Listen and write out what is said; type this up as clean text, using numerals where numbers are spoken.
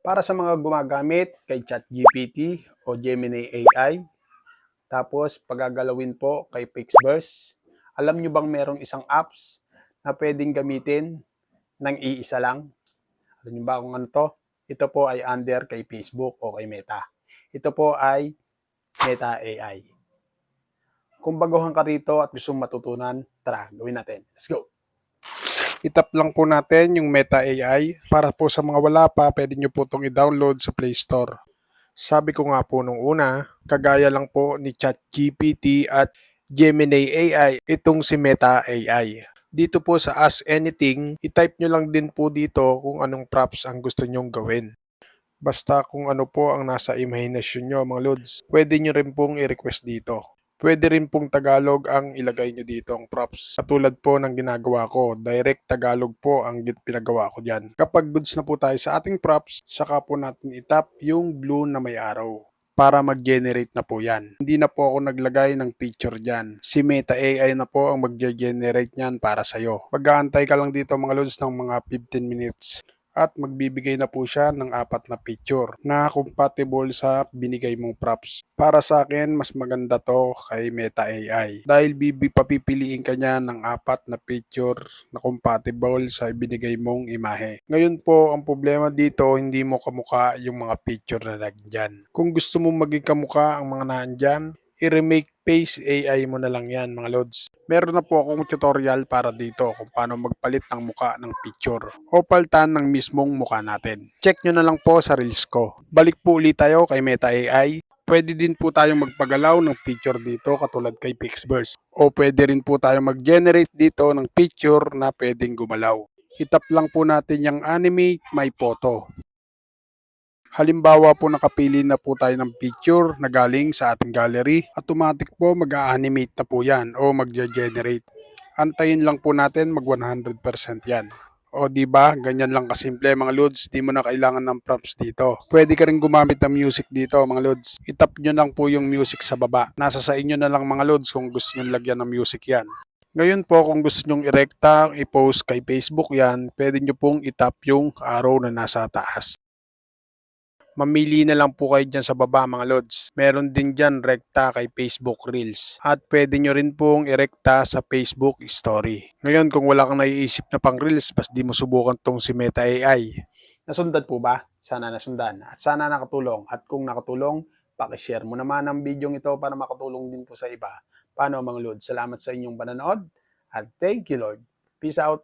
Para sa mga gumagamit kay ChatGPT o Gemini AI, tapos pagagalawin po kay Pixverse, alam nyo bang merong isang apps na pwedeng gamitin ng iisa lang? Alam nyo ba kung ano to? Ito po ay under kay Facebook o kay Meta. Ito po ay Meta AI. Kung baguhan ka rito at gusto matutunan, tara, gawin natin. Let's go! Itap lang po natin yung Meta AI. Para po sa mga wala pa, pwede nyo po itong i-download sa Play Store. Sabi ko nga po nung una, kagaya lang po ni ChatGPT at Gemini AI, itong si Meta AI. Dito po sa Ask Anything, i-type nyo lang din po dito kung anong props ang gusto nyong gawin. Basta kung ano po ang nasa imahinasyon nyo mga lods, pwede nyo rin pong i-request dito. Pwede rin pong Tagalog ang ilagay nyo dito ang props. Katulad po ng ginagawa ko, direct Tagalog po ang pinagawa ko dyan. Kapag goods na po tayo sa ating props, saka po natin itap yung blue na may araw para mag-generate na po yan. Hindi na po ako naglagay ng picture dyan. Si Meta AI na po ang mag-generate niyan para sa'yo. Mag-aantay ka lang dito mga lods ng mga 15 minutes at magbibigay na po siya ng 4 na picture na compatible sa binigay mong props. Para sa akin, mas maganda to kay Meta AI dahil papipiliin ka niya ng 4 na picture na compatible sa binigay mong imahe. Ngayon po, ang problema dito, hindi mo kamukha yung mga picture na nandyan. Kung gusto mo maging kamukha ang mga nandyan, i-remake face AI mo na lang yan mga lods. Meron na po akong tutorial para dito kung paano magpalit ng muka ng picture o paltan ng mismong muka natin. Check nyo na lang po sa reels ko. Balik po ulit tayo kay Meta AI. Pwede din po tayong magpagalaw ng picture dito katulad kay Pixverse. O pwede rin po tayong mag-generate dito ng picture na pwedeng gumalaw. Itap lang po natin yung animate my photo. Halimbawa po nakapili na po tayo ng picture na galing sa ating gallery, automatic po mag-a-animate na po yan o mag-generate. Antayin lang po natin mag 100% yan. O di ba? Ganyan lang kasimple mga lods, di mo na kailangan ng prompts dito. Pwede ka rin gumamit ng music dito mga lods. Itap nyo lang po yung music sa baba. Nasa sa inyo na lang mga lods kung gusto nyo lagyan ng music yan. Ngayon po kung gusto nyong i-recta, i-post kay Facebook yan, pwede nyo pong itap yung arrow na nasa taas. Mamili na lang po kayo dyan sa baba mga lods. Meron din dyan rekta kay Facebook Reels. At pwede nyo rin pong irekta sa Facebook Story. Ngayon kung wala kang naiisip na pang Reels, bas di mo subukan tong si Meta AI. Nasundan po ba? Sana nasundan. At sana nakatulong. At kung nakatulong, pakishare mo naman ang video ito para makatulong din po sa iba. Paano mga lods? Salamat sa inyong panonood. At thank you Lord. Peace out.